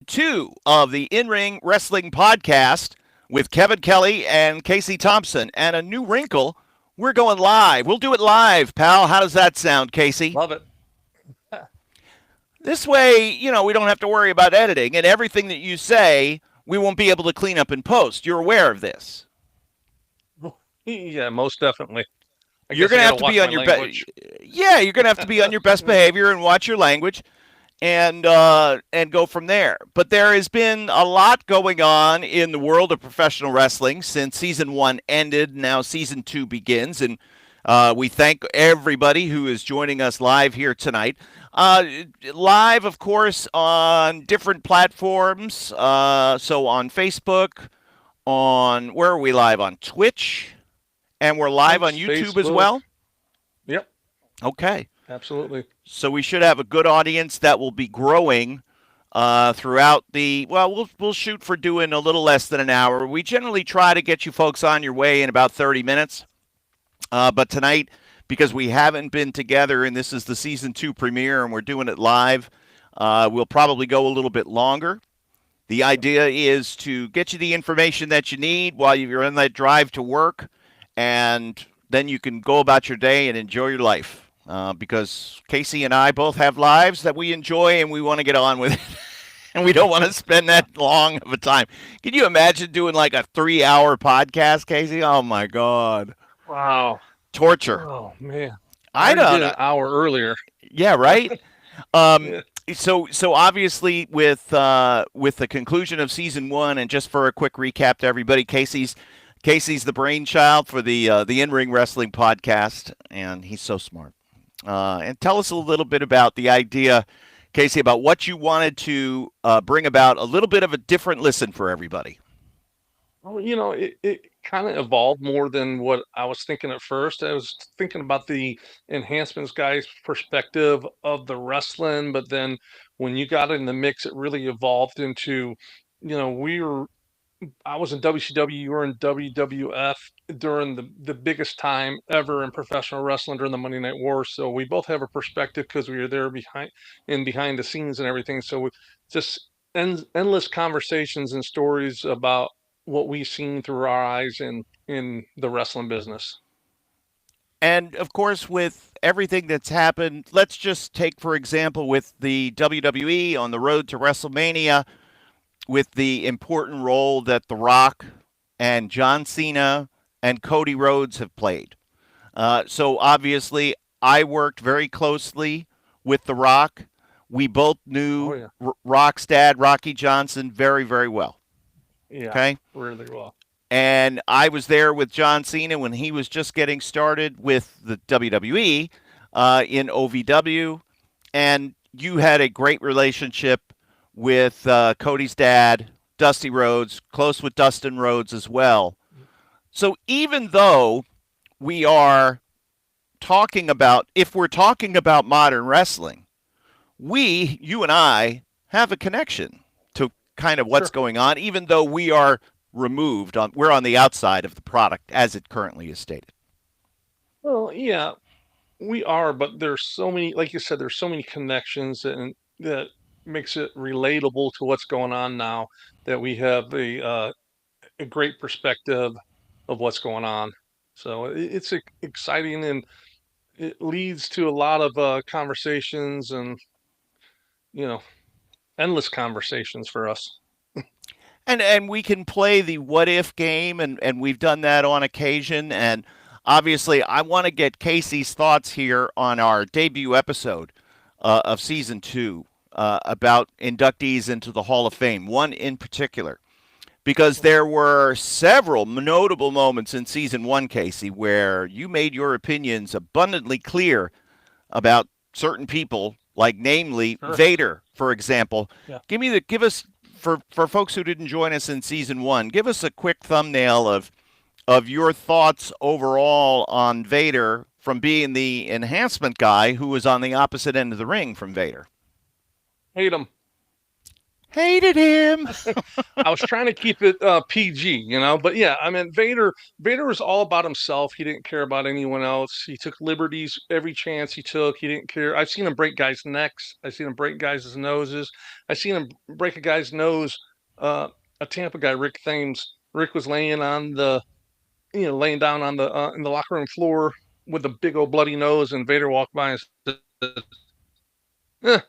2 of the In-Ring Wrestling Podcast with Kevin Kelly and Casey Thompson. And a new wrinkle, we're going live. We'll do it live, pal. How does that sound, Casey? Love it. This way, we don't have to worry about editing, and everything that you say, we won't be able to clean up in post. You're aware of this. Yeah, most definitely. You're going to have to be on your best. Yeah, you're going to have to be on your best behavior and watch your language, and go from there. But there has been a lot going on in the world of professional wrestling since season 1 ended. Now season 2 begins, and we thank everybody who is joining us live here tonight. Live, of course, on different platforms. So on Facebook, where are we live? On Twitch. And we're live on YouTube Facebook. As well? Yep. Okay. Absolutely. So we should have a good audience that will be growing throughout we'll shoot for doing a little less than an hour. We generally try to get you folks on your way in about 30 minutes. But tonight, because we haven't been together and this is the season 2 premiere and we're doing it live, we'll probably go a little bit longer. The idea is to get you the information that you need while you're on that drive to work. And then you can go about your day and enjoy your life because Casey and I both have lives that we enjoy and we want to get on with it. And we don't want to spend that long of a time. Can you imagine doing like a 3-hour podcast, Casey? Oh, my God. Wow. Torture. Oh, man. I don't know. An hour earlier. Yeah, right? So obviously with the conclusion of season 1, and just for a quick recap to everybody, Casey's the brainchild for the In-Ring Wrestling Podcast, and he's so smart. And tell us a little bit about the idea, Casey, about what you wanted to bring about a little bit of a different listen for everybody. Well, it kind of evolved more than what I was thinking at first. I was thinking about the Enhancements guy's perspective of the wrestling, but then when you got in the mix, it really evolved into, I was in WCW, you were in WWF during the biggest time ever in professional wrestling during the Monday Night Wars. So we both have a perspective because we were there behind the scenes and everything. So we just endless conversations and stories about what we've seen through our eyes in the wrestling business. And of course, with everything that's happened, let's just take, for example, with the WWE on the road to WrestleMania, with the important role that The Rock and John Cena and Cody Rhodes have played. So obviously, I worked very closely with The Rock. We both knew Rock's dad, Rocky Johnson, very, very well. Yeah, okay? Really well. And I was there with John Cena when he was just getting started with the WWE in OVW. And you had a great relationship with Cody's dad, Dusty Rhodes, close with Dustin Rhodes as well. So even though we are talking about, if we're talking about modern wrestling, you and I, have a connection to kind of what's going on, even though we are removed. We're on the outside of the product as it currently is stated. Well, yeah, we are, but there's so many, like you said, there's so many connections and that makes it relatable to what's going on now that we have a great perspective of what's going on. So it's exciting and it leads to a lot of conversations and, endless conversations for us. And we can play the what if game, and we've done that on occasion. And obviously, I want to get Casey's thoughts here on our debut episode of season 2 about inductees into the Hall of Fame, one in particular, because there were several notable moments in season 1, Casey, where you made your opinions abundantly clear about certain people, like namely Vader, for example. Yeah. Give us for folks who didn't join us in season 1, give us a quick thumbnail of your thoughts overall on Vader from being the enhancement guy who was on the opposite end of the ring from Vader. Hate him. Hated him. I was trying to keep it PG, but yeah, I mean, Vader was all about himself. He didn't care about anyone else. He took liberties every chance he took. He didn't care. I've seen him break guys' necks. I've seen him break guys' noses. I've seen him break a guy's nose. A Tampa guy, Rick Thames. Rick was laying down on the in the locker room floor with a big old bloody nose, and Vader walked by and said,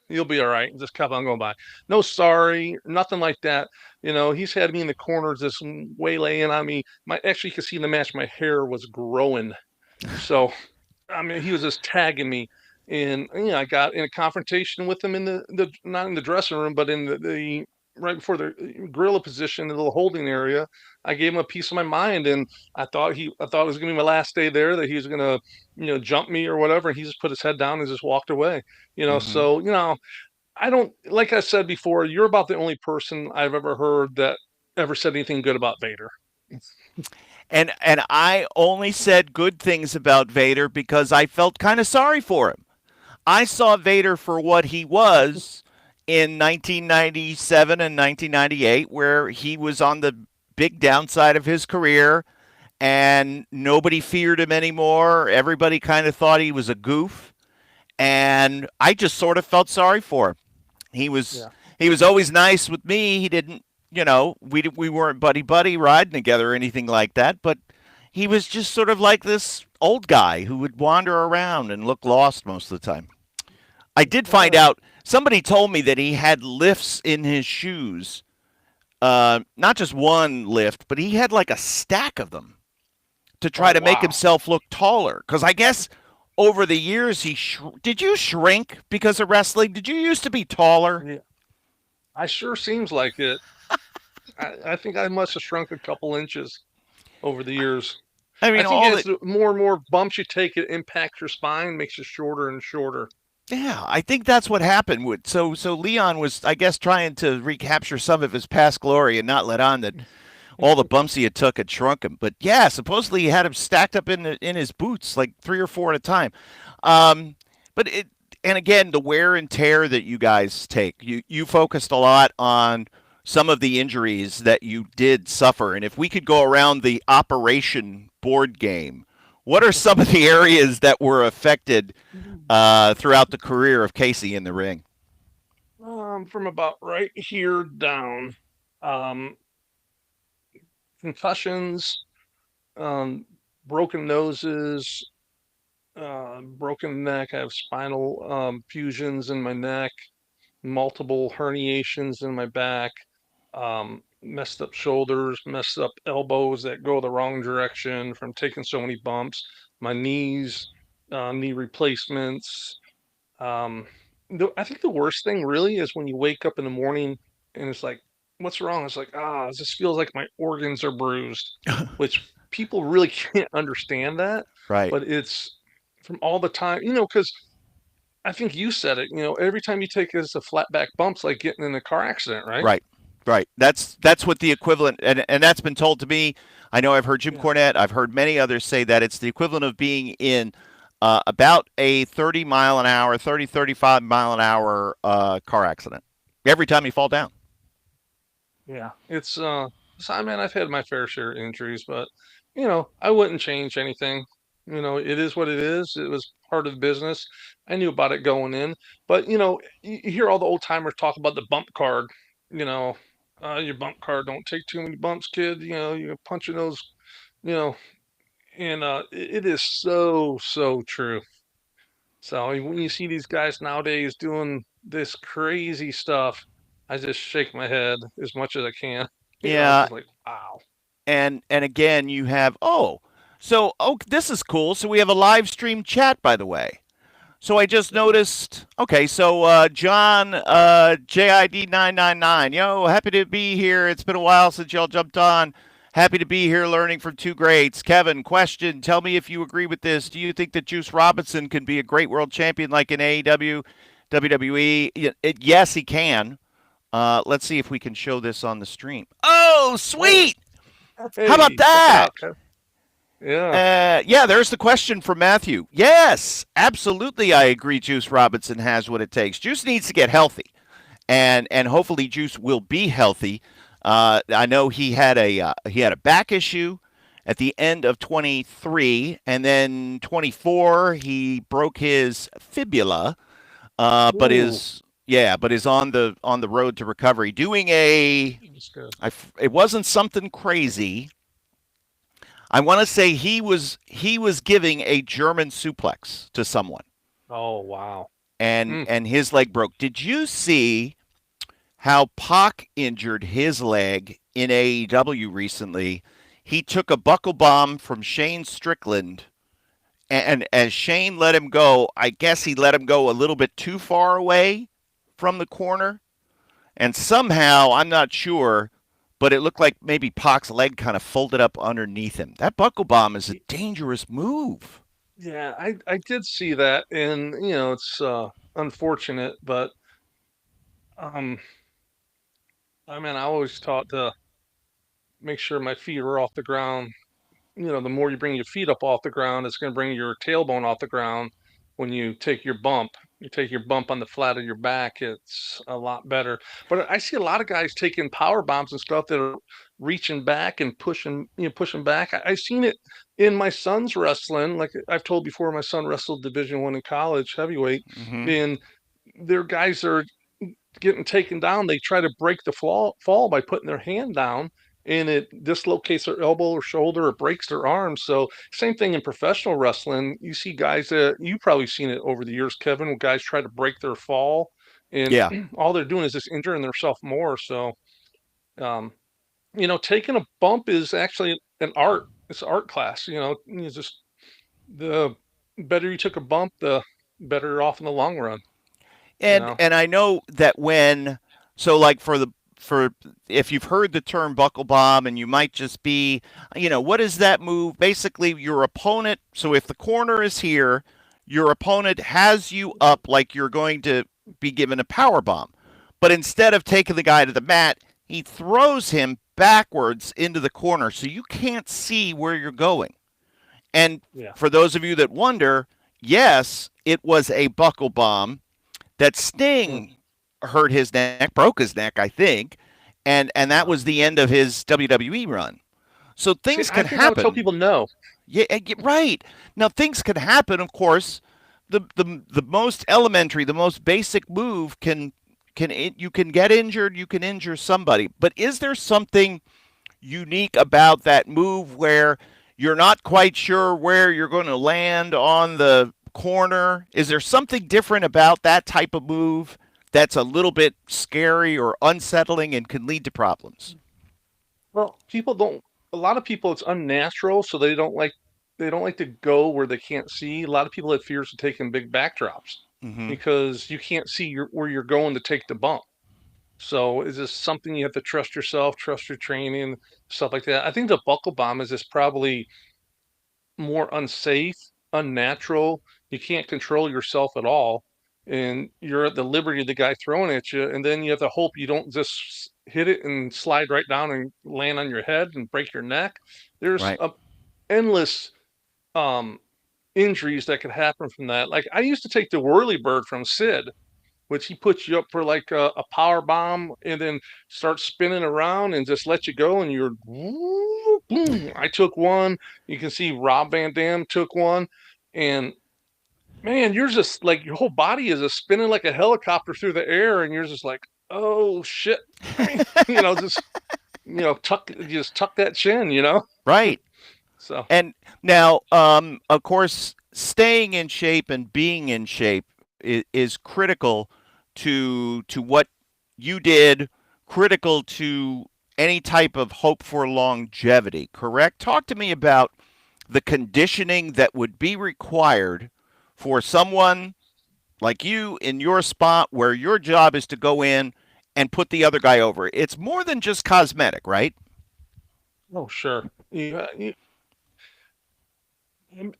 you'll be all right. Just kept on going by. No sorry, nothing like that. He's had me in the corners, just waylaying on me. Actually, you can see in the match, my hair was growing. So, I mean, he was just tagging me. And, I got in a confrontation with him in the not in the dressing room, but in the right before the gorilla position, the little holding area. I gave him a piece of my mind, and I thought it was gonna be my last day there, that he was gonna, jump me or whatever. And he just put his head down and just walked away. Hmm. So, I don't, like I said before, you're about the only person I've ever heard that ever said anything good about Vader. And I only said good things about Vader because I felt kind of sorry for him. I saw Vader for what he was in 1997 and 1998, where he was on the big downside of his career and nobody feared him anymore. Everybody kind of thought he was a goof, and I just sort of felt sorry for him. He was Yeah. he was always nice with me. He didn't, we weren't buddy buddy riding together or anything like that, but he was just sort of like this old guy who would wander around and look lost most of the time. I did find Uh, out somebody told me that he had lifts in his shoes. Not just one lift, but he had like a stack of them to try oh, to make wow. himself look taller. Because I guess over the years did you shrink because of wrestling? Did you used to be taller? Yeah. I sure seems like it. I think I must have shrunk a couple inches over the years. I I mean, think all as the the more and more bumps you take, it impacts your spine, makes you shorter and shorter. yeah, I think that's what happened with so Leon was, I guess, trying to recapture some of his past glory and not let on that all the bumps he had took had shrunk him. But yeah, supposedly he had him stacked up in his boots like three or four at a time. Um, but it and again, the wear and tear that you guys take, you focused a lot on some of the injuries that you did suffer. And if we could go around the operation board game, what are some of the areas that were affected throughout the career of Casey in the ring? From about right here down. Um, Concussions, um, broken noses, broken neck. I have spinal fusions in my neck, multiple herniations in my back, messed up shoulders, messed up elbows that go the wrong direction from taking so many bumps, my knees, knee replacements. Um, I think the worst thing really is when you wake up in the morning and it's like, what's wrong? It's like, this feels like my organs are bruised, which people really can't understand that, Right. but it's from all the time, because I think you said it, every time you take it as a flat back bumps, like getting in a car accident, right? Right. Right. That's what the equivalent, and that's been told to me. I know I've heard Jim Yeah. Cornette. I've heard many others say that it's the equivalent of being in about a 30-mile an hour, 35 mile an hour car accident every time you fall down. Yeah. It's so, I mean, I've had my fair share of injuries, but I wouldn't change anything. It is what it is. It was part of the business. I knew about it going in, but you hear all the old timers talk about the bump card. You know, your bump card, don't take too many bumps, kid. You're punching those. You know, and it is so true. So when you see these guys nowadays doing this crazy stuff, I just shake my head as much as I can. It's Yeah, just like, wow. and again you have this is cool. So we have a live stream chat, by the way. So I just noticed. Okay, so John JID999, yo, happy to be here. It's been a while since y'all jumped on. Happy to be here, learning from two greats. Kevin, question: tell me if you agree with this. Do you think that Juice Robinson can be a great world champion like in AEW, WWE? Yes, he can. Let's see if we can show this on the stream. Oh, Oh, sweet! How about hey, check it that? out, Kev. Yeah. Yeah, there's the question from Matthew. Yes, absolutely, I agree. Juice Robinson has what it takes. Juice needs to get healthy, and hopefully Juice will be healthy. I know he had a back issue at the end of 23, and then 24 he broke his fibula, but Ooh, is but is on the road to recovery. Doing that's good. it wasn't something crazy. I want to say he was giving a German suplex to someone, Oh, wow. Mm, and his leg broke. Did you see how Pac injured his leg in AEW recently? He took a buckle bomb from Shane Strickland, and as Shane let him go, I guess he let him go a little bit too far away from the corner, and somehow, I'm not sure, but it looked like maybe Pac's leg kind of folded up underneath him. That buckle bomb is a y- dangerous move. yeah, I did see that, and it's unfortunate, but um, I mean, I always taught to make sure my feet are off the ground. The more you bring your feet up off the ground, it's going to bring your tailbone off the ground. When you take your bump, on the flat of your back, it's a lot better. But I see a lot of guys taking power bombs and stuff that are reaching back and pushing back. I've seen it in my son's wrestling. Like I've told before, my son wrestled Division 1 in college, heavyweight, Hmm. and their guys are getting taken down. They try to break the fall by putting their hand down, and it dislocates their elbow or shoulder or breaks their arm. So same thing in professional wrestling. You see guys that you probably seen it over the years, Kevin, when guys try to break their fall, and Yeah. all they're doing is just injuring themselves more. So um, taking a bump is actually an art. It's an art class. It's just the better you took a bump, the better you're off in the long run. You know. And I know that when so like for if you've heard the term buckle bomb and you might just be, what is that move? Basically your opponent, so if the corner is here, your opponent has you up like you're going to be given a power bomb. But instead of taking the guy to the mat, he throws him backwards into the corner so you can't see where you're going. And Yeah. for those of you that wonder, yes, it was a buckle bomb that Mm. Sting hurt his neck, broke his neck, I think, and that Wow. was the end of his WWE run. So See, things I can think I would tell happen. people no. Yeah, right. Now things can happen. Of course, the most elementary, the most basic move you can get injured, you can injure somebody. But is there something unique about that move where you're not quite sure where you're going to land on the corner? Is there something different about that type of move that's a little bit scary or unsettling and can lead to problems? Well, people don't. A lot of people, it's unnatural, so they don't like to go where they can't see. A lot of people have fears of taking big backdrops Hmm. because you can't see where you're going to take the bump. So is this something you have to trust yourself, trust your training, stuff like that? I think the buckle bomb is just probably more unsafe, unnatural. You can't control yourself at all. And you're at the liberty of the guy throwing at you. And then you have to hope you don't just hit it and slide right down and land on your head and break your neck. There's Right. endless um, injuries that could happen from that. Like I used to take the whirly bird from Sid, which he puts you up for like a power bomb and then starts spinning around and just let you go and you're boom. I took one. You can see Rob Van Dam took one, and man, you're just like your whole body is just spinning like a helicopter through the air, and you're just like, oh shit. I mean, just just tuck that chin. Right. So And now, of course, staying in shape and being in shape is critical to what you did, critical to any type of hope for longevity. Correct? Talk to me about the conditioning that would be required for someone like you in your spot where your job is to go in and put the other guy over. It's more than just cosmetic, right? oh sure. Yeah,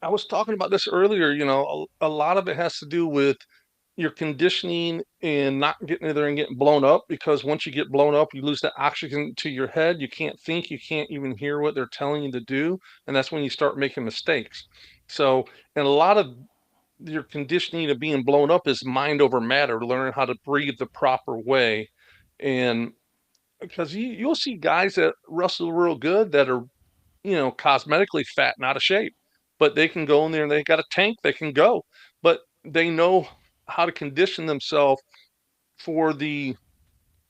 I was talking about this earlier. A lot of it has to do with your conditioning and not getting in there and getting blown up, because once you get blown up, you lose the oxygen to your head. You can't think, you can't even hear what they're telling you to do. And that's when you start making mistakes. So, and a lot of your conditioning of being blown up is mind over matter, learning how to breathe the proper way. And because you'll see guys that wrestle real good that are, cosmetically fat and out of shape, but they can go in there and they got a tank, they can go, but they know how to condition themselves for the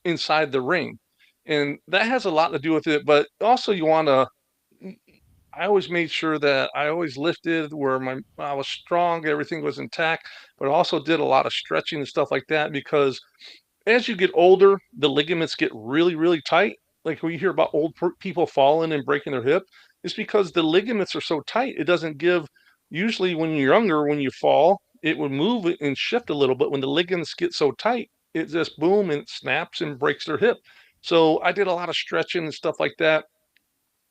inside the ring. And that has a lot to do with it. But also you want to, I always made sure that I always lifted where I was strong, everything was intact, but also did a lot of stretching and stuff like that because as you get older, the ligaments get really, really tight. Like when you hear about people falling and breaking their hip, it's because the ligaments are so tight. It doesn't give. Usually, when you're younger, when you fall, it would move and shift a little. But when the ligaments get so tight, it just boom and snaps and breaks their hip. So I did a lot of stretching and stuff like that,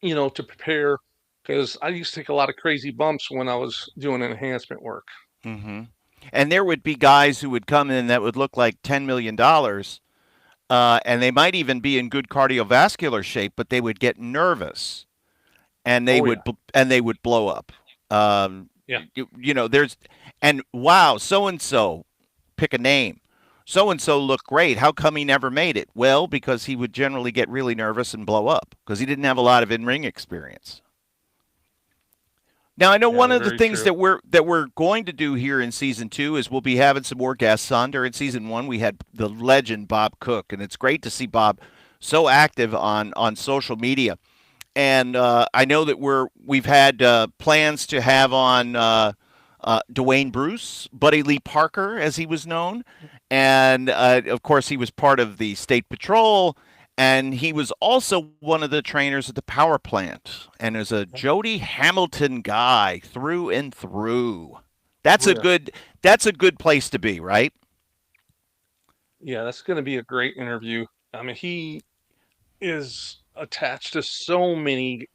to prepare because I used to take a lot of crazy bumps when I was doing enhancement work. Mm-hmm. And there would be guys who would come in that would look like $10 million, and they might even be in good cardiovascular shape, but they would get nervous and Oh yeah, they would blow up. Um, yeah, there's and wow, so and so, pick a name. So and so looked great. How come he never made it? Well, because he would generally get really nervous and blow up because he didn't have a lot of in-ring experience. Now I know one yeah. of the Very things true. that we're going to do here in season 2 is we'll be having some more guests on. During season 1, we had the legend Bob Cook, and it's great to see Bob so active on social media. And I know that we've had plans to have on Dwayne Bruce, Buddy Lee Parker, as he was known, and of course he was part of the state patrol, and he was also one of the trainers at the power plant, and is a Jody Hamilton guy through and through. That's Oh a yeah. good that's a good place to be, right? Yeah, that's going to be a great interview. I mean, he is attached to so many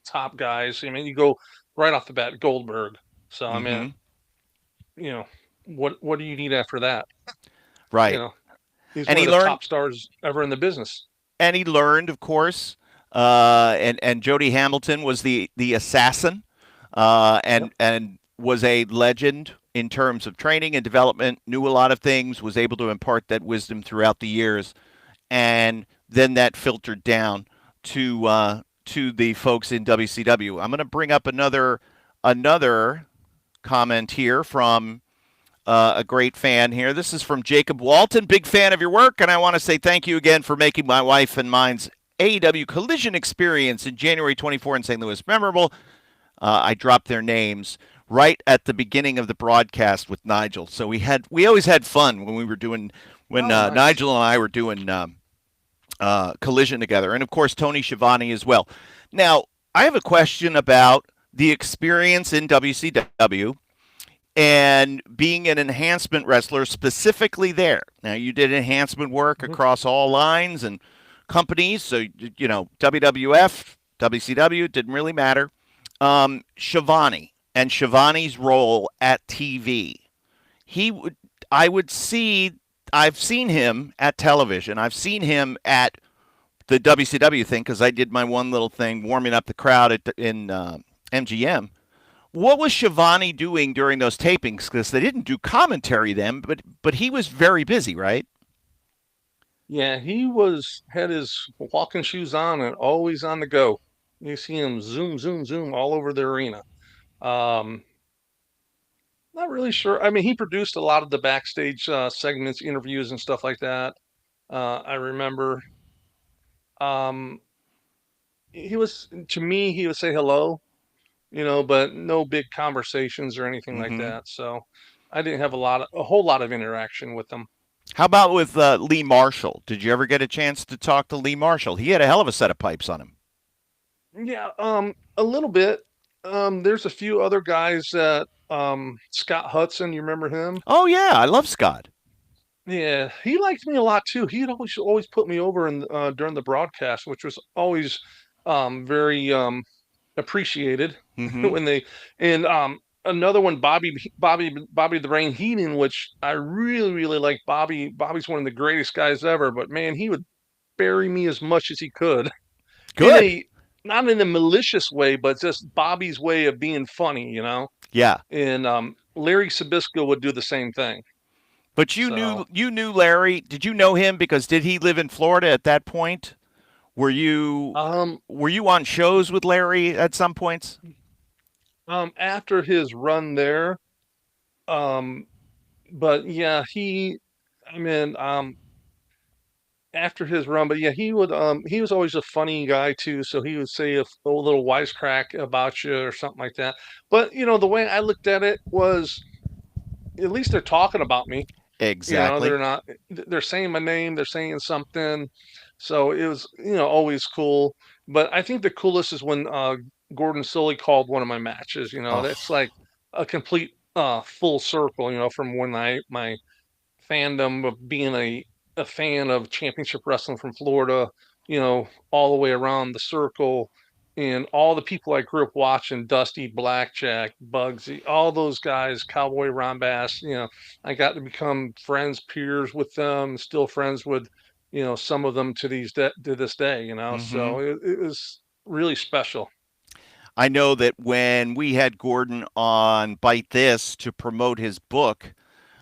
top guys. I mean, you go right off the bat, Goldberg. So I mean, Mm-hmm. you know, what do you need after that? You Right. know, he's And one he of the learned top stars ever in the business. of course. And Jody Hamilton was the assassin, Yep. and was a legend in terms of training and development. Knew a lot of things. Was able to impart that wisdom throughout the years, and then that filtered down to the folks in WCW. I'm going to bring up another comment here from a great fan here. This is from Jacob Walton. Big fan of your work, and I want to say thank you again for making my wife and mine's AEW collision experience in January 24 in St. Louis memorable. I dropped their names right at the beginning of the broadcast with Nigel, so we always had fun when we were doing when Oh, nice. Nigel and I were doing collision together, and of course Tony Schiavone as well. Now I have a question about the experience in WCW and being an enhancement wrestler specifically there. Now, you did enhancement work Mhm. across all lines and companies, so WWF, WCW didn't really matter. Shivani and Shivani's role at TV. He would, I would see. I've seen him at television. I've seen him at the WCW thing because I did my one little thing warming up the crowd in MGM. What was Shivani doing during those tapings? Because they didn't do commentary then, but he was very busy, right? Yeah, he was had his walking shoes on and always on the go. You see him zoom, zoom, zoom all over the arena. Um, Not really sure. I mean, he produced a lot of the backstage segments, interviews, and stuff like that. I remember. Um, he was to me, he would say hello, but no big conversations or anything like Mm-hmm. that. So I didn't have a whole lot of interaction with him. How about with Lee Marshall? Did you ever get a chance to talk to Lee Marshall? He had a hell of a set of pipes on him. Yeah, a little bit. There's a few other guys that Scott Hudson, you remember him? Oh yeah, I love Scott. Yeah, he liked me a lot too. He'd always put me over in during the broadcast, which was always very appreciated Mm-hmm. when they and another one, Bobby the Brain Heenan, which I really really like. Bobby's one of the greatest guys ever, but man, he would bury me as much as he could in Good. a not in a malicious way, but just Bobby's way of being funny. Yeah. And Larry Sabisco would do the same thing. But So, you knew Larry. Did you know him because did he live in Florida at that point? Were you um, were you on shows with Larry at some points? after his run there, um, but yeah, I mean, after his run, but yeah, he was always a funny guy too. So he would say a little wisecrack about you or something like that. But the way I looked at it was, at least they're talking about me. Exactly. They're not, they're saying my name, they're saying something. So it was, always cool. But I think the coolest is when Gordon Solie called one of my matches. That's Oh. like a complete full circle, from when my fandom of being a fan of championship wrestling from Florida, all the way around the circle, and all the people I grew up watching, Dusty, Blackjack, Bugsy, all those guys, Cowboy Ron Bass, I got to become friends, peers with them, still friends with, some of them to this day, Mm-hmm. so it was really special. I know that when we had Gordon on Bite This to promote his book,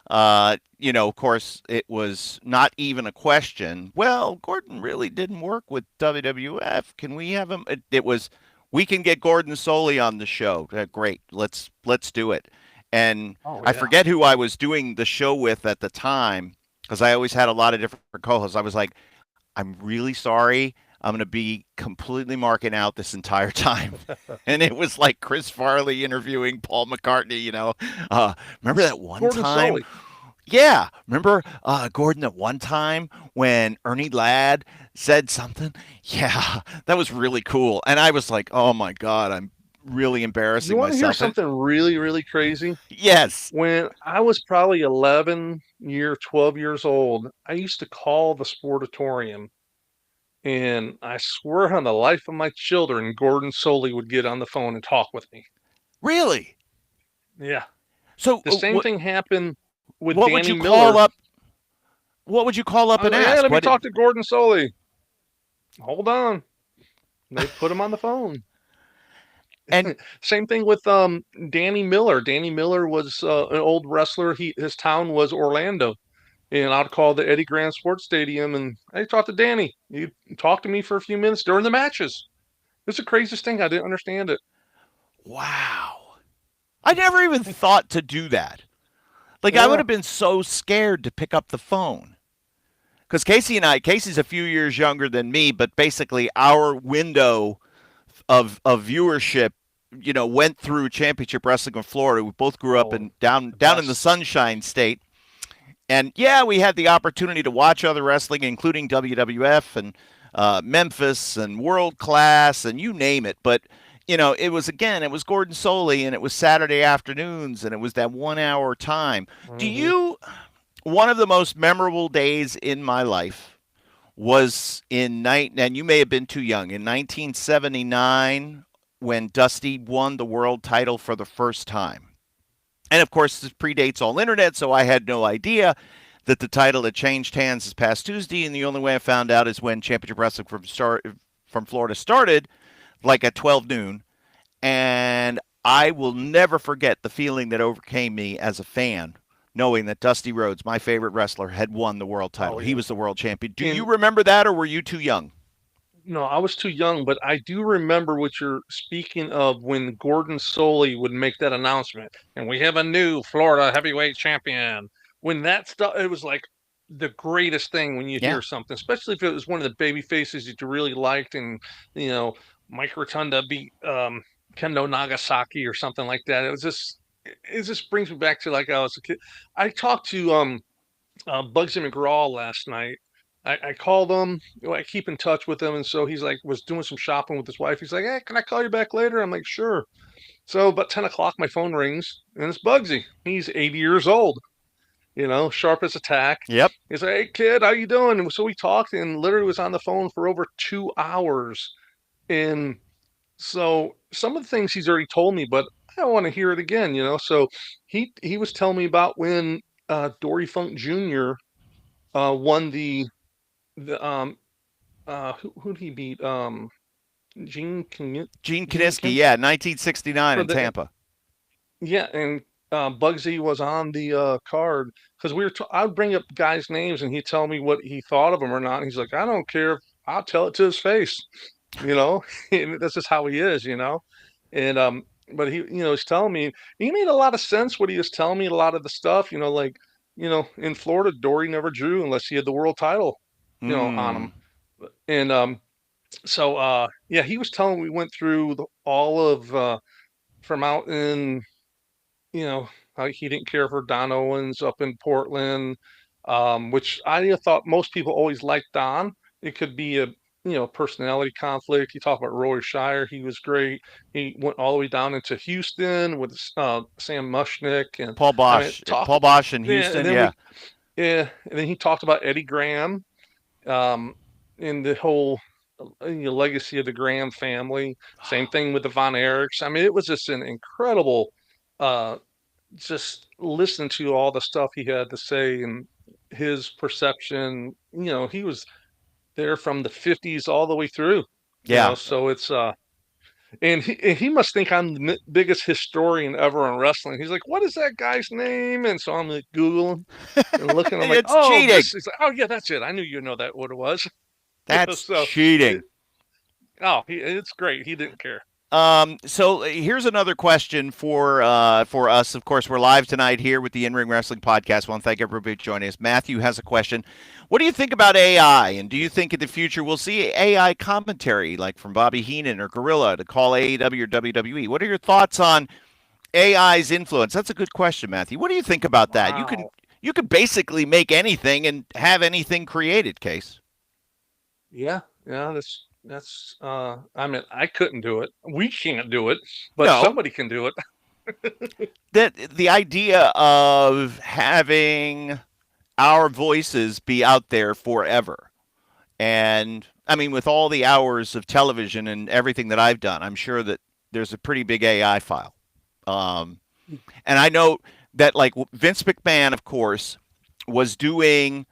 of course, it was not even a question. Well, Gordon really didn't work with WWF. Can we have him? It was, we can get Gordon Solie on the show. Great, let's do it. And Oh I yeah. forget who I was doing the show with at the time because I always had a lot of different co-hosts. I was like, I'm really sorry. I'm going to be completely marking out this entire time. And it was like Chris Farley interviewing Paul McCartney, remember that one Gordon time Solie. yeah, remember Gordon at one time when Ernie Ladd said something? Yeah, that was really cool. And I was like, oh my God, I'm really You embarrassing want to hear myself. And something really, really crazy? yes, When I was probably 12 years old, I used to call the Sportatorium, and I swear on the life of my children, Gordon Solie would get on the phone and talk with me. really. Yeah. So The same thing happened with what would Danny you call Miller. up? What would you call up I was and like, hey, ask? let me What? talk to Gordon Solie. Hold on. They put him on the phone. And Same thing with Danny Miller. Danny Miller was an old wrestler. His town was Orlando. And I'd call the Eddie Grant Sports Stadium and I talked to Danny. He talked to me for a few minutes during the matches. It's the craziest thing. I didn't understand it. wow, I never even thought to do that. Like I would Yeah. have been so scared to pick up the phone. Because Casey's a few years younger than me, but basically our window of viewership, went through Championship Wrestling in Florida. We both grew up Oh, in down the down in the best. Sunshine State, and yeah, we had the opportunity to watch other wrestling, including WWF and Memphis and World Class and you name it. But it was Gordon Solie, and it was Saturday afternoons, and it was that 1 hour time. Do Hmm. you? One of the most memorable days in my life was in night, and you may have been too young, in 1979 when Dusty won the world title for the first time. And of course, this predates all internet, so I had no idea that the title had changed hands this past Tuesday. And the only way I found out is when Championship Wrestling from Florida started, like at 12 noon. And I will never forget the feeling that overcame me as a fan, knowing that Dusty Rhodes, my favorite wrestler, had won the world title. Oh He yeah. was the world champion. Do you And remember that, or were you too young? no, I was too young, but I do remember what you're speaking of when Gordon Solie would make that announcement, and we have a new Florida heavyweight champion. When that stuff, it was like the greatest thing when you Yeah. hear something, especially if it was one of the baby faces that you really liked, and you know, Mike Rotunda beat Kendo Nagasaki or something like that. It just brings me back to like I was a kid. I talked to Bugsy McGraw last night. I called him. I keep in touch with him, and so he's like was doing some shopping with his wife. He's like, "Hey, can I call you back later?" I'm like, "Sure." So about 10 o'clock, my phone rings, and it's Bugsy. He's 80 years old. Sharp as a tack. Yep. He's like, "Hey, kid, how you doing?" And so we talked, and literally was on the phone for over 2 hours. And so some of the things he's already told me, but I want to hear it again. So he was telling me about when Dory Funk Jr. Won the who did he beat? Gene Gene Gene Kiniski, Kin yeah, 1969 for in the Tampa. yeah, and Bugsy was on the card because I'd bring up guys' names and he'd tell me what he thought of them or not. And he's like, I don't care. I'll tell it to his face, you know. And that's just how he is, you know. And but he's telling me he made a lot of sense what he was telling me. A lot of the stuff, like in Florida, Dory never drew unless he had the world title, on him. Hmm. And so yeah, he was telling we went through all of from out in how he didn't care for Don Owens up in Portland, which I thought most people always liked Don. It could be a personality conflict. You talk about Roy Shire, he was great. He went all the way down into Houston with Sam Mushnick, and I mean Paul Bosch in yeah, and Houston. then Yeah. he talked about Eddie Graham, um, in the whole legacy of the Graham family. Same thing with the Von Erichs. I mean, it was just an incredible uh, just listen to all the stuff he had to say and his perception. He was there from the 50s all the way through. Yeah. So it's and he must think I'm the biggest historian ever in wrestling. He's like, "What is that guy's name?" And so I'm like Googling and looking. I'm like, It's "Oh, cheating. this is oh yeah, that's it. I knew you know that what it was." That's So cheating. it's great. He didn't care. So here's another question for us. Of course, we're live tonight here with the In Ring Wrestling Podcast. I want to thank everybody joining us. Matthew has a question. What do you think about AI? And do you think in the future we'll see AI commentary like from Bobby Heenan or Gorilla to call AEW or WWE? What are your thoughts on AI's influence? That's a good question, Matthew. What do you think about that? Wow. You can basically make anything and have anything created, Case. Yeah, yeah, that's I mean, I couldn't do it. We can't do it, but No, somebody can do it. that the idea of having our voices be out there forever. And I mean, with all the hours of television and everything that I've done, I'm sure that there's a pretty big AI file. Um, and I know that, like, Vince McMahon, of course, was doing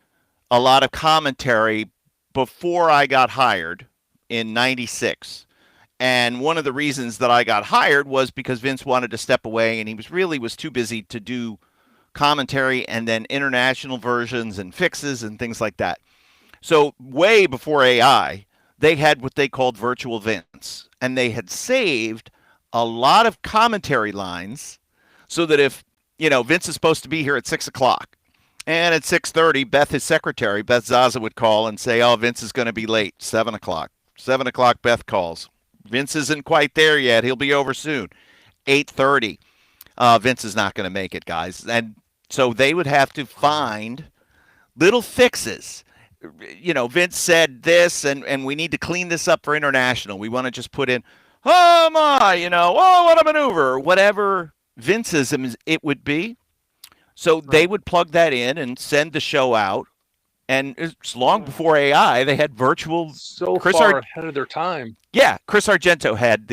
a lot of commentary before I got hired in '96. And one of the reasons that I got hired was because Vince wanted to step away and he was too busy to do commentary and then international versions and fixes and things like that. So way before AI, they had what they called virtual Vince, and they had saved a lot of commentary lines so that if Vince is supposed to be here at 6 o'clock, and at 6:30, Beth, his secretary, Beth Zaza, would call and say, "Oh, Vince is going to be late. 7 o'clock. 7 o'clock, Beth calls. Vince isn't quite there yet. He'll be over soon. 8:30. Vince is not going to make it, guys." And so they would have to find little fixes. Vince said this, and we need to clean this up for international. We want to just put in, "Oh my," "oh, what a maneuver," whatever Vinceism it would be. So they Right. would plug that in and send the show out. And it's long before AI. They had virtual So Chris far Ar- ahead of their time. yeah, Chris Argento had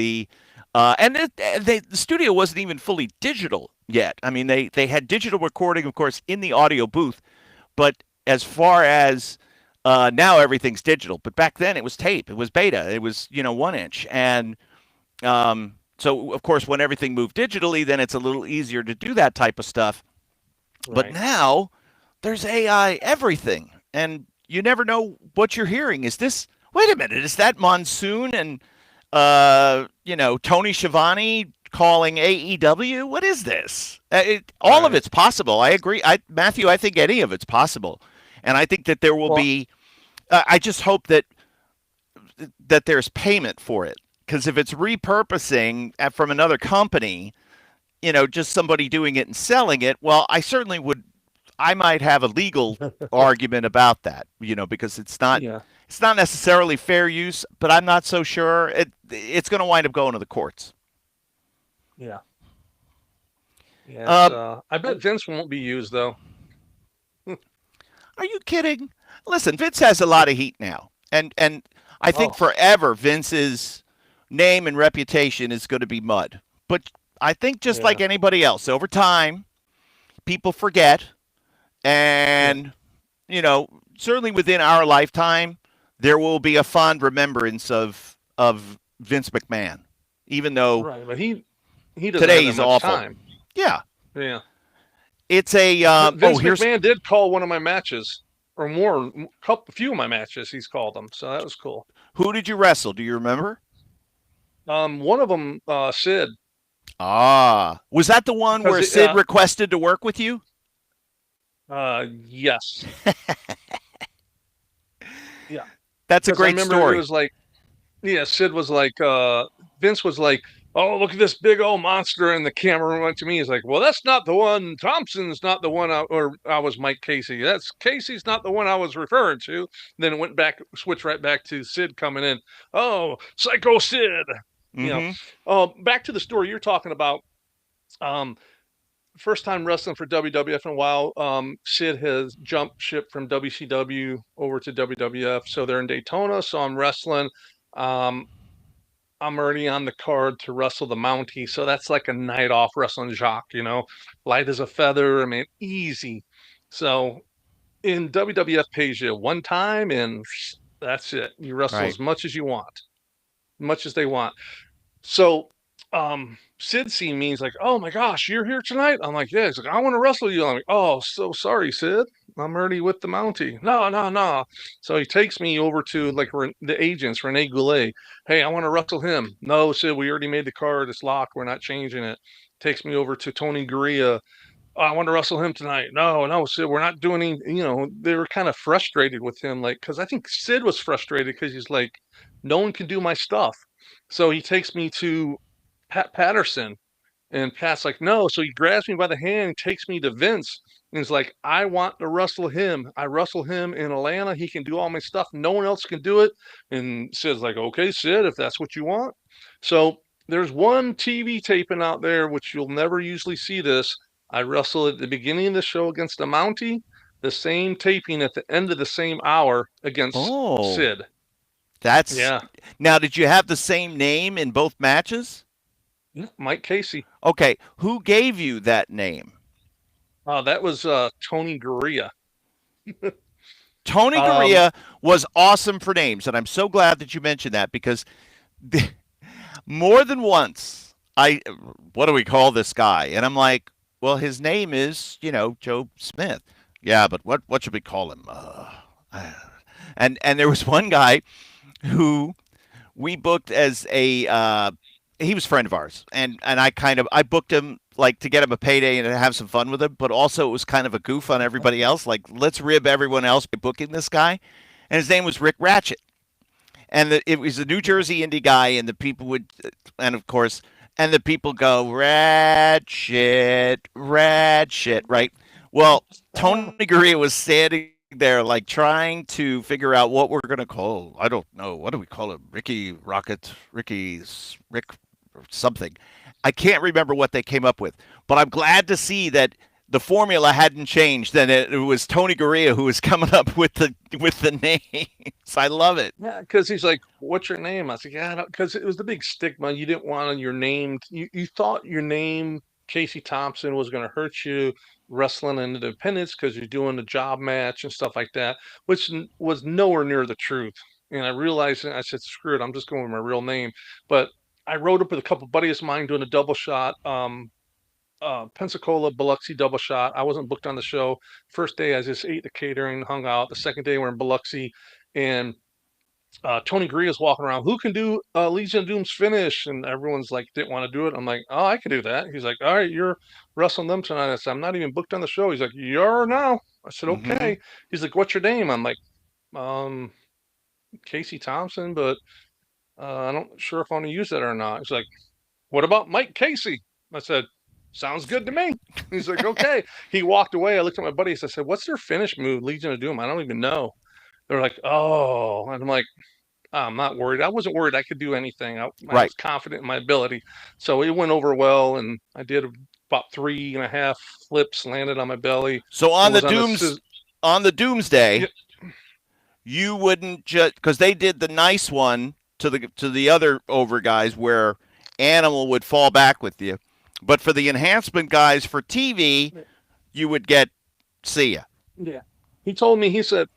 and the studio wasn't even fully digital yet. I mean, they had digital recording, of course, in the audio booth, but as far as now everything's digital. But back then it was tape, it was beta, it was 1 inch, and so of course when everything moved digitally, then it's a little easier to do that type of stuff. But Right. now there's AI everything, and you never know what you're hearing. Is this? Wait a minute, is that Monsoon and Tony Schiavone calling AEW? What is this? All of Right. it's possible. I agree. Matthew, I think any of it's possible, and I think that there will Well, be. I just hope that there's payment for it, because if it's repurposing from another company, just somebody doing it and selling it, well, I certainly would. I might have a legal argument about that, because yeah. it's not necessarily fair use, but I'm not so sure it's going to wind up going to the courts. Yeah. Yeah, it's Um, I bet Vince won't be used though. are you kidding? Listen, Vince has a lot of heat now, and I think Oh, forever Vince's name and reputation is going to be mud. But I think just yeah. like anybody else, over time, people forget, Yeah. and you know, certainly within our lifetime, there will be a fond remembrance of Vince McMahon, even though Right. But he doesn't have today that he's much awful. time. Yeah, Yeah. It's a Vince here's McMahon did call one of my matches, or more, a few of my matches. He's called them, so that was cool. who did you wrestle? Do you remember? One of them, Sid, Was that the one because where Sid requested to work with you? yes, yeah. That's a Because I great remember story. it was like, yeah, Sid was like, Vince was like, oh, look at this big old monster, and the camera went to me. He's like, well, that's not the one. Thompson's not the one, or I was Mike Casey. That's Casey's not the one I was referring to. Then it went back, switched right back to Sid coming in. Oh, Psycho Sid. You know, Mm-hmm. back to the story you're talking about. Um, First time wrestling for WWF in a while. Sid has jumped ship from WCW over to WWF, so they're in Daytona. So I'm wrestling. Um, I'm already on the card to wrestle the Mountie, so that's like a night off wrestling Jacques, light as a feather. I mean, easy. So in WWF pays you one time, and that's it. You wrestle Right. as much as you want, much as they want. So Sid seen me. He's like, "Oh my gosh, you're here tonight?" I'm like, "Yeah." He's like, "I want to wrestle you." I'm like, "Oh, so sorry, Sid. I'm already with the Mountie." No, no, no. So he takes me over to like the agents, Rene Goulet. Hey, I want to wrestle him. No, Sid, we already made the card. It's locked. We're not changing it. Takes me over to Tony Gurria. Oh, I want to wrestle him tonight. No, no, Sid, we're not doing any. They were kind of frustrated with him, like, because I think Sid was frustrated because he's like, no one can do my stuff. So he takes me to Pat Patterson, and Pat's like, no. So he grabs me by the hand and takes me to Vince, and he's like, I want to wrestle him. I wrestle him in Atlanta. He can do all my stuff. No one else can do it. And Sid's like, okay, Sid, if that's what you want. So there's one TV taping out there, which you'll never usually see this. I wrestle at the beginning of the show against the Mountie, the same taping at the end of the same hour against Oh, Sid. that's Yeah. now. Did you have the same name in both matches? Mike Casey. Okay, who gave you that name? That was Tony Gurria. Tony Um, Gurria was awesome for names, and I'm so glad that you mentioned that because more than once, what do we call this guy? And I'm like, well, his name is, Joe Smith. Yeah, but what should we call him? And there was one guy who we booked as a he was a friend of ours, and I booked him like to get him a payday and to have some fun with him, but also it was kind of a goof on everybody else. Like, let's rib everyone else by booking this guy, and his name was Rick Ratchet, and it was a New Jersey indie guy, and the people would, and of course, and the people go Ratchet, Ratchet, right? Well, Tony Gurria was standing there like trying to figure out what we're gonna call. I don't know. What do we call him? Ricky Rocket, Rick something. I can't remember what they came up with, but I'm glad to see that the formula hadn't changed. Then it was Tony Gurria who was coming up with the names. I love it. Yeah, because he's like, "What's your name?" I was like, "Yeah," because it was the big stigma. You didn't want your name. You thought your name, Casey Thompson, was going to hurt you wrestling in independence because you're doing a job match and stuff like that, which was nowhere near the truth. And I realized, and I said, "Screw it, I'm just going with my real name." But I rode up with a couple buddies of mine doing a double shot. Pensacola, Biloxi double shot. I wasn't booked on the show. First day, I just ate the catering, hung out. The second day, we're in Biloxi, and Tony Gurria's walking around. Who can do Legion of Doom's finish? And everyone's like, didn't want to do it. I'm like, oh, I can do that. He's like, all right, you're wrestling them tonight. I said, I'm not even booked on the show. He's like, you're now. I said, Mm-hmm. okay. He's like, what's your name? I'm like, um, Casey Thompson, but I'm not sure if I want to use that or not. He's like, what about Mike Casey? I said, sounds good to me. He's like, okay. He walked away. I looked at my buddies. I said, what's their finish move, Legion of Doom? I don't even know. They're like, oh. And I'm like, I'm not worried. I wasn't worried. I could do anything. I Right. was confident in my ability. So it went over well, and I did about 3.5 flips, landed on my belly, So and was on a on the yeah, Doomsday, you wouldn't just because they did the nice one to the other over guys where Animal would fall back with you, but for the enhancement guys for TV, you would get see ya. yeah. He told me, he said,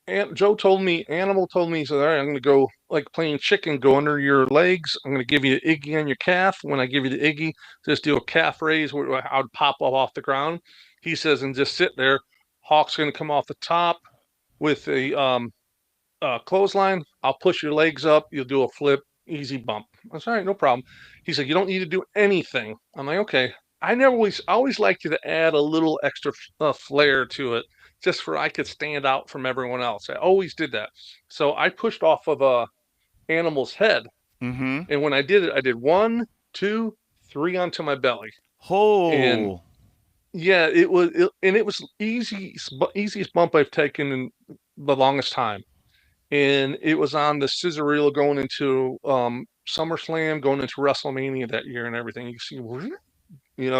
and Animal told me, he said, all right, I'm going to go like playing chicken, go under your legs. I'm going to give you the Iggy on your calf. When I give you the Iggy, just do a calf raise where I would pop up off the ground. He says, and just sit there. Hawk's going to come off the top with a clothesline. I'll push your legs up. You'll do a flip, easy bump. I said, all right, no problem. He said, you don't need to do anything. I'm like, okay. I always like you to add a little extra flair to it, just for I could stand out from everyone else. I always did that. So I pushed off of Animal's head, Mm-hmm. and when I did it, I did one, two, three onto my belly, and Oh. yeah, and it was easiest bump I've taken in the longest time, and it was on the scissor reel going into SummerSlam, going into WrestleMania that year, and everything. You see,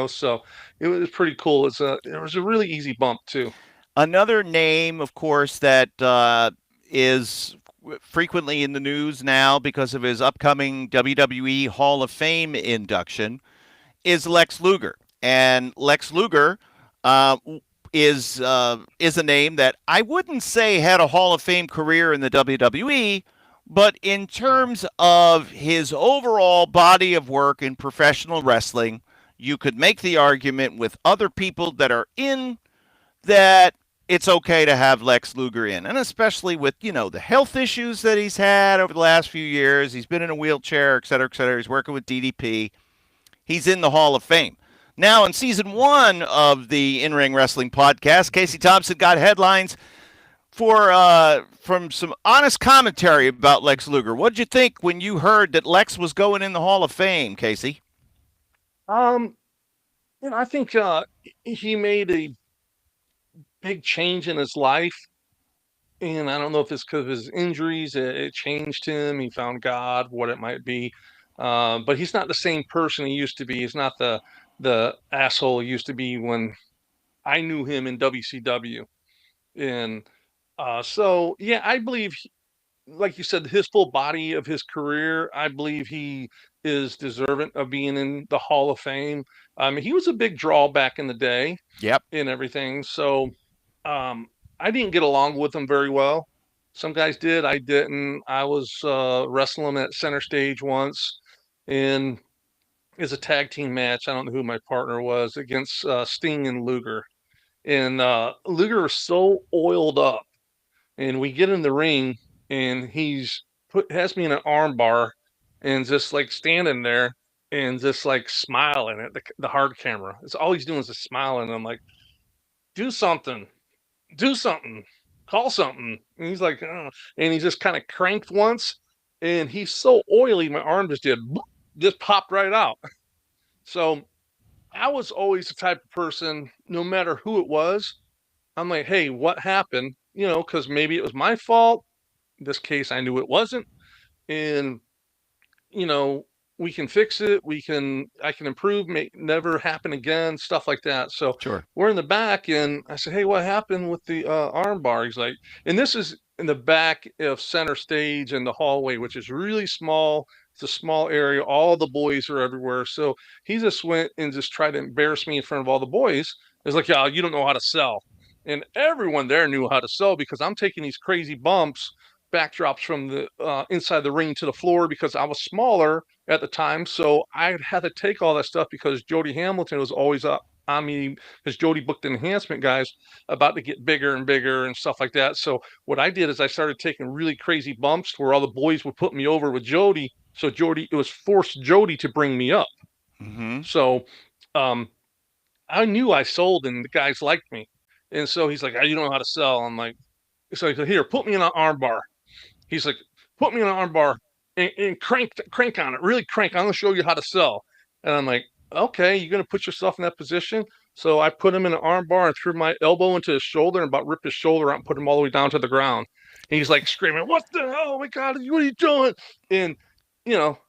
so it was pretty cool. It was a really easy bump too. Another name, of course, that is frequently in the news now because of his upcoming WWE Hall of Fame induction is Lex Luger. And Lex Luger uh, is a name that I wouldn't say had a Hall of Fame career in the WWE, but in terms of his overall body of work in professional wrestling, you could make the argument with other people that are in that it's okay to have Lex Luger in, and especially with the health issues that he's had over the last few years. He's been in a wheelchair, et cetera, et cetera. He's working with DDP. He's in the Hall of Fame. Now, in season 1 of the In Ring Wrestling podcast, Casey Thompson got headlines from some honest commentary about Lex Luger. What did you think when you heard that Lex was going in the Hall of Fame, Casey? Um, I think he made a big change in his life, and I don't know if it's because of his injuries. It changed him. He found God, what it might be, but he's not the same person he used to be. He's not the asshole he used to be when I knew him in WCW. And so, yeah, I believe, like you said, his full body of his career, I believe he is deserving of being in the Hall of Fame. He was a big draw back in the day Yep. and everything. So um, I didn't get along with him very well. Some guys did, I didn't. I was wrestling at center stage once, and it's a tag team match. I don't know who my partner was against Sting and Luger. And Luger was so oiled up, and we get in the ring, and he's has me in an arm bar, and just like standing there, and just like smiling at the hard camera. It's all he's doing is just smiling. And I'm like, do something, do something, call something. And he's like, oh. And he just kind of cranked once, and he's so oily, my arm just did just popped right out. So I was always the type of person, no matter who it was, I'm like, hey, what happened? Because maybe it was my fault. In this case, I knew it wasn't. And, you know, we can fix it. I can improve, make never happen again, stuff like that. So Sure. we're in the back, and I said, hey, what happened with the arm bar? He's like, and this is in the back of center stage in the hallway, which is really small. It's a small area. All the boys are everywhere. So he just went and just tried to embarrass me in front of all the boys. It's like, yeah, you don't know how to sell. And everyone there knew how to sell because I'm taking these crazy bumps, backdrops from the inside the ring to the floor because I was smaller at the time. So I had to take all that stuff because Jody Hamilton was always up on me because Jody booked enhancement guys about to get bigger and bigger and stuff like that. So what I did is I started taking really crazy bumps where all the boys would put me over with Jody. So it was forced Jody to bring me up. Mm-hmm. So um, I knew I sold and the guys liked me. And so he's like, oh, you don't know how to sell. I'm like, so he said, here, put me in an arm bar. He's like, put me in an arm bar and crank on it, really crank. I'm gonna show you how to sell. And I'm like, okay, you're gonna put yourself in that position. So I put him in an arm bar and threw my elbow into his shoulder and about ripped his shoulder out and put him all the way down to the ground. And he's like screaming, what the hell? Oh my God, what are you doing? And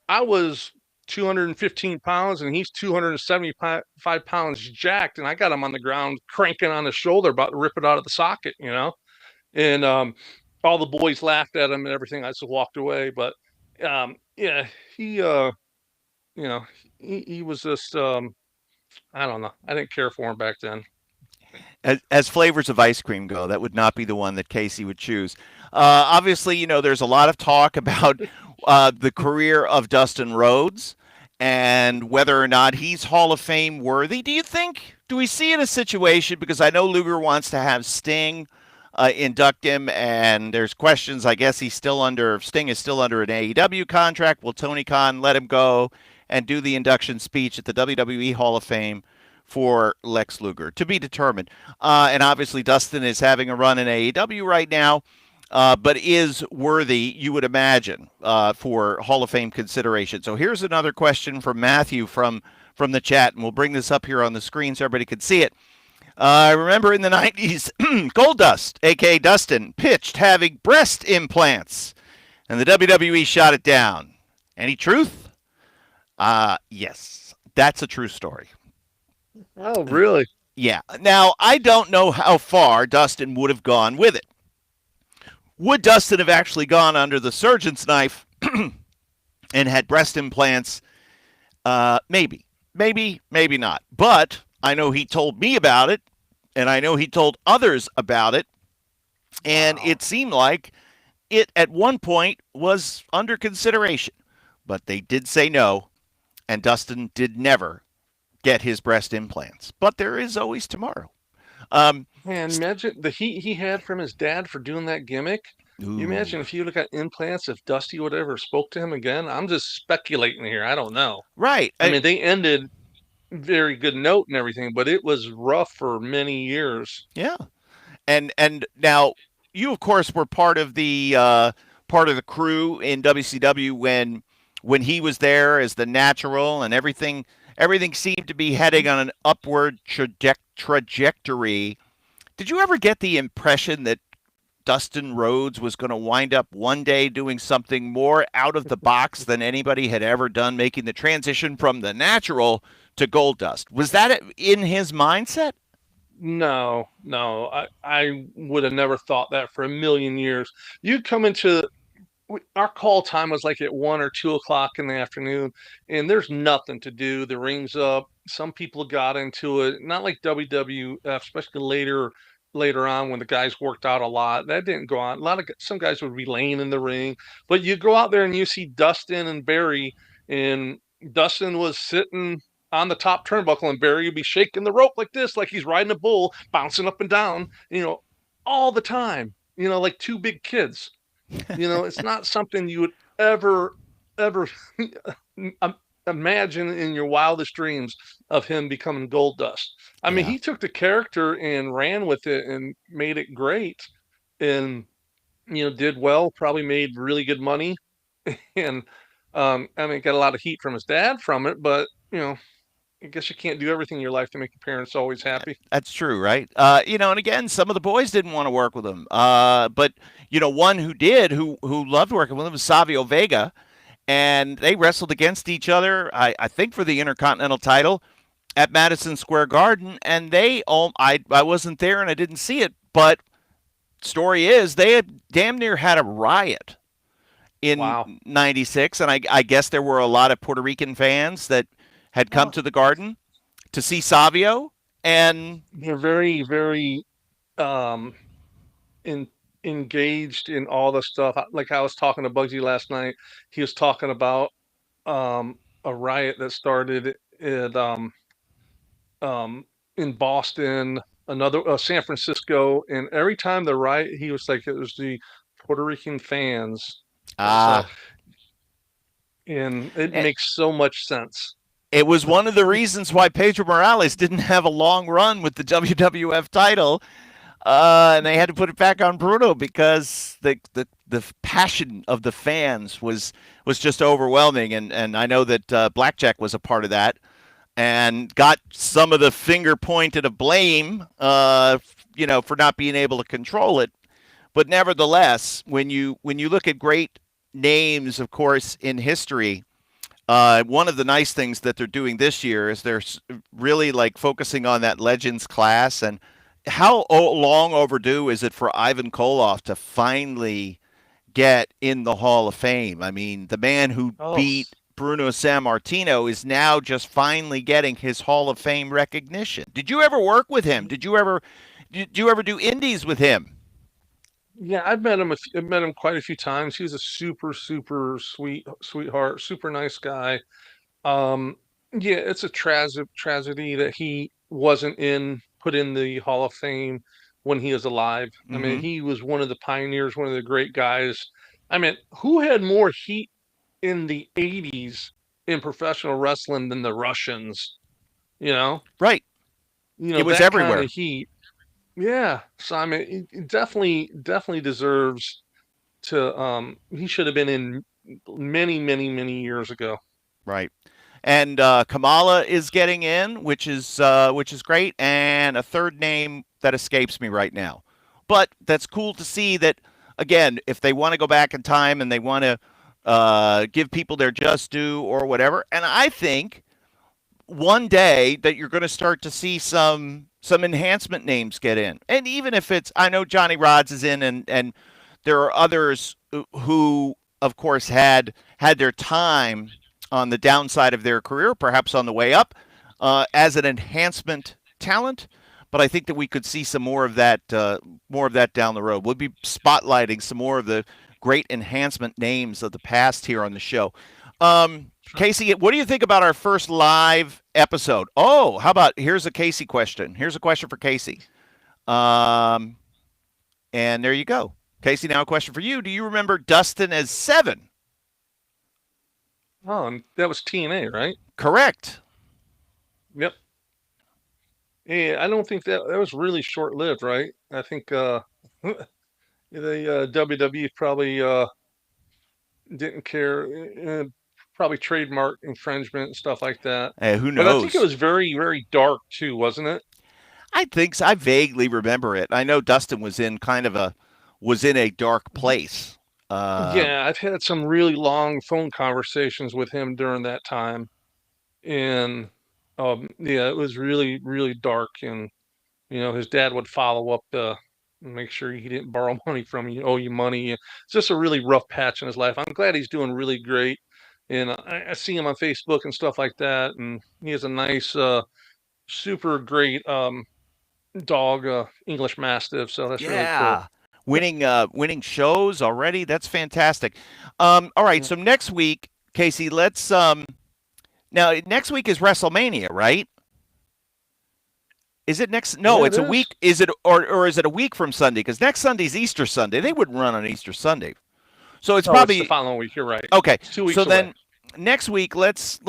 I was 215 pounds and he's 275 pounds jacked. And I got him on the ground cranking on his shoulder, about to rip it out of the socket. And all the boys laughed at him and everything. I just walked away. But yeah, he you know he was just I don't know. I didn't care for him back then. As flavors of ice cream go, that would not be the one that Casey would choose. Obviously, there's a lot of talk about the career of Dustin Rhodes and whether or not he's Hall of Fame worthy. Do you think? Do we see in a situation, because I know Luger wants to have Sting induct him, and there's questions. I guess Sting is still under an AEW contract. Will Tony Khan let him go and do the induction speech at the WWE Hall of Fame for Lex Luger? To be determined. And obviously, Dustin is having a run in AEW right now, but is worthy, you would imagine, for Hall of Fame consideration. So here's another question from Matthew from the chat, and we'll bring this up here on the screen so everybody can see it. I remember in the 90s, Goldust, a.k.a. Dustin, pitched having breast implants, and the WWE shot it down. Any truth? Yes, that's a true story. Oh, really? Yeah. Now, I don't know how far Dustin would have gone with it. Would Dustin have actually gone under the surgeon's knife and had breast implants? Maybe. Maybe not. But I know he told me about it, and I know he told others about it, and it seemed like it at one point was under consideration. But they did say no, and Dustin did never get his breast implants. But there is always tomorrow. Man, imagine the heat he had from his dad for doing that gimmick. Ooh. You imagine if he would have got implants, if Dusty would ever spoke to him again. I'm just speculating here. I don't know. Right. I mean, they ended very good note and everything, but it was rough for many years. Yeah. And now you, of course, were part of the crew in WCW when he was there as the natural, and everything seemed to be heading on an upward trajectory. Did you ever get the impression that Dustin Rhodes was going to wind up one day doing something more out of the box than anybody had ever done, making the transition from the natural to Goldust? Was that in his mindset? No, I would have never thought that for a million years. You come into our call time was like at 1 or 2 o'clock in the afternoon, and there's nothing to do. The ring's up. Some people got into it, not like WWF, especially later on when the guys worked out a lot. That didn't go on. Some guys would be laying in the ring, but you go out there and you see Dustin and Barry, and Dustin was sitting on the top turnbuckle, and Barry would be shaking the rope like this, like he's riding a bull, bouncing up and down, all the time, like two big kids. It's not something you would ever imagine in your wildest dreams of him becoming Goldust. I mean, he took the character and ran with it and made it great, and did well. Probably made really good money, and I mean, got a lot of heat from his dad from it, but I guess you can't do everything in your life to make your parents always happy. That's true, right? And again, some of the boys didn't want to work with him. But one who did, who loved working with him, was Savio Vega, and they wrestled against each other. I think for the Intercontinental title at Madison Square Garden, and I wasn't there and I didn't see it, but story is they had damn near had a riot in '96, and I guess there were a lot of Puerto Rican fans that had come to the Garden to see Savio, and they're very, very engaged in all the stuff. Like I was talking to Bugsy last night, he was talking about a riot that started in Boston, another San Francisco, and every time the riot, he was like, it was the Puerto Rican fans. And it makes so much sense. It was one of the reasons why Pedro Morales didn't have a long run with the WWF title, and they had to put it back on Bruno because the passion of the fans was just overwhelming, and I know that Blackjack was a part of that and got some of the finger pointed of blame, for not being able to control it. But nevertheless, when you look at great names, of course, in history. One of the nice things that they're doing this year is they're really focusing on that Legends class, and how long overdue is it for Ivan Koloff to finally get in the Hall of Fame? I mean, the man who beat Bruno Sammartino is now just finally getting his Hall of Fame recognition. Did you ever work with him? Did you ever do you ever do indies with him? Yeah, I've met him. I've met him quite a few times. He's a super, super sweetheart, super nice guy. Um, yeah, it's a tragedy that he wasn't put in the Hall of Fame when he was alive. I mean, Mm-hmm. he was one of the pioneers, one of the great guys. I mean, who had more heat in the 80s in professional wrestling than the Russians? You know, Right. It was that kind of everywhere. heat. Yeah. So I mean, it definitely deserves to he should have been in many, many, many years ago. Right. And Kamala is getting in, which is great, and a third name that escapes me right now. But that's cool to see that again. If they want to go back in time and they want to give people their just due or whatever, and I think one day that you're going to start to see some enhancement names get in, and even if it's I know Johnny Rods is in, and there are others who, of course, had their time on the downside of their career, perhaps on the way up, as an enhancement talent. But I think that we could see some more of that down the road. We'll be spotlighting some more of the great enhancement names of the past here on the show. Sure. Casey, what do you think about our first live episode? Oh, how about here's a Casey question. Here's a question for Casey. Um, and there you go. Casey, now a question for you. Do you remember Dustin as Seven? Oh, and that was TNA, right? Correct. Yep. Yeah, I don't think that was really short-lived, right? I think the WWE probably didn't care, probably trademark infringement and stuff like that. Who But I think it knows? was very, very dark too, wasn't it? I think so. I vaguely remember it. I know Dustin was in a dark place. Uh, Yeah, I've had some really long phone conversations with him during that time, and yeah, it was really, really dark. And his dad would follow up to make sure he didn't borrow money from you, owe you money. It's just a really rough patch in his life. I'm glad he's doing really great, and I see him on Facebook and stuff like that, and he has a nice, super great dog, English Mastiff. So that's really cool. yeah, winning shows already. That's fantastic. All right, Yeah, so next week, Casey, let's now next week is WrestleMania, right? Is it next? No, yeah, it it's a is. week. Is it or is it a week from Sunday? Because next Sunday's Easter Sunday. They wouldn't run on Easter Sunday, so it's Oh, it's the probably following week. You're right. okay. It's 2 weeks So away. then next week, let's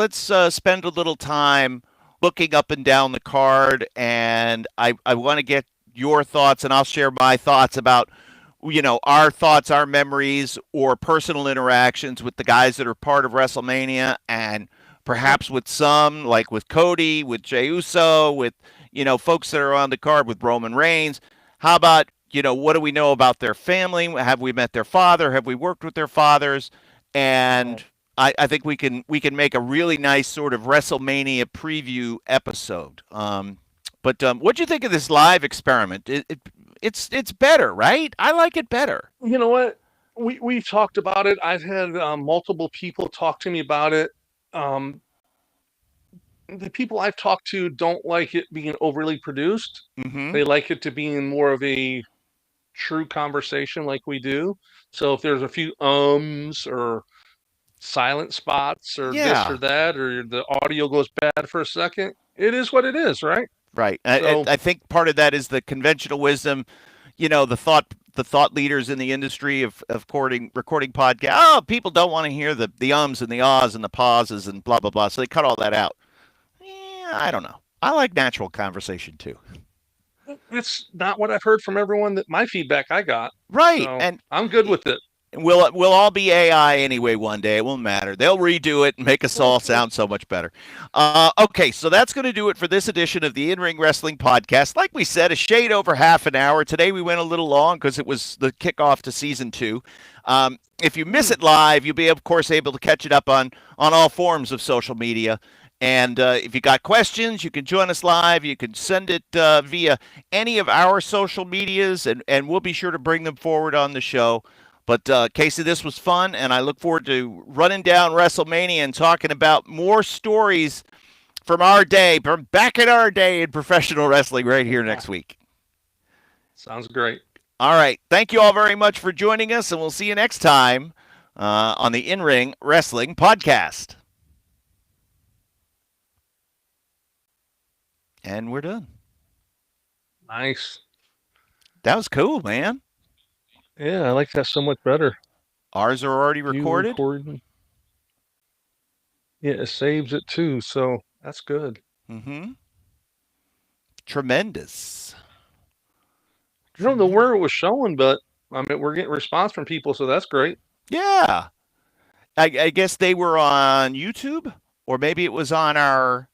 spend a little time looking up and down the card, and I want to get your thoughts, and I'll share my thoughts about our thoughts, our memories, or personal interactions with the guys that are part of WrestleMania, and Sure. perhaps with some like with Cody, with Jey Uso, with folks that are on the card with Roman Reigns. How about what do we know about their family? Have we met their father? Have we worked with their fathers? Right. And I think we can make a really nice sort of WrestleMania preview episode. But what do you think of this live experiment? It's better, right? I like it better. You know what? We've talked about it. I've had multiple people talk to me about it. Um, the people I've talked to don't like it being overly produced. Mm-hmm. They like it to be in more of a true conversation like we do. So if there's a few ums or silent spots or this or Yeah, that, or the audio goes bad for a second, it is what it is, right? right. So I think part of that is the conventional wisdom. The thought leaders in the industry of recording podcasts. Oh, people don't want to hear the ums and the ahs and the pauses and blah blah blah. So they cut all that out. Yeah, I don't know. I like natural conversation too. it's not what I've heard from everyone that my feedback I got. Right, So and I'm good with it. we'll all be AI anyway one day. It won't matter. They'll redo it and make us all sound so much better. Okay, so that's going to do it for this edition of the In Ring Wrestling Podcast. Like we said, a shade over half an hour. Today we went a little long because it was the kickoff to season 2. If you miss it live, you'll be, of course, able to catch it up on all forms of social media. And if you got questions, you can join us live. You can send it via any of our social medias, and we'll be sure to bring them forward on the show. But Casey, this was fun, and I look forward to running down WrestleMania and talking about more stories from our day, from back in our day in professional wrestling right here next week. Sounds great. All right. Thank you all very much for joining us, and we'll see you next time on the In Ring Wrestling Podcast. And we're done. Nice. That was cool, man. Yeah, I like that so much better. Ours are already recorded. Yeah, it saves it too, so that's good. Mm-hmm. Tremendous. I don't know where it was showing, but I mean, we're getting response from people, so that's great. Yeah. I guess they were on YouTube, or maybe it was on our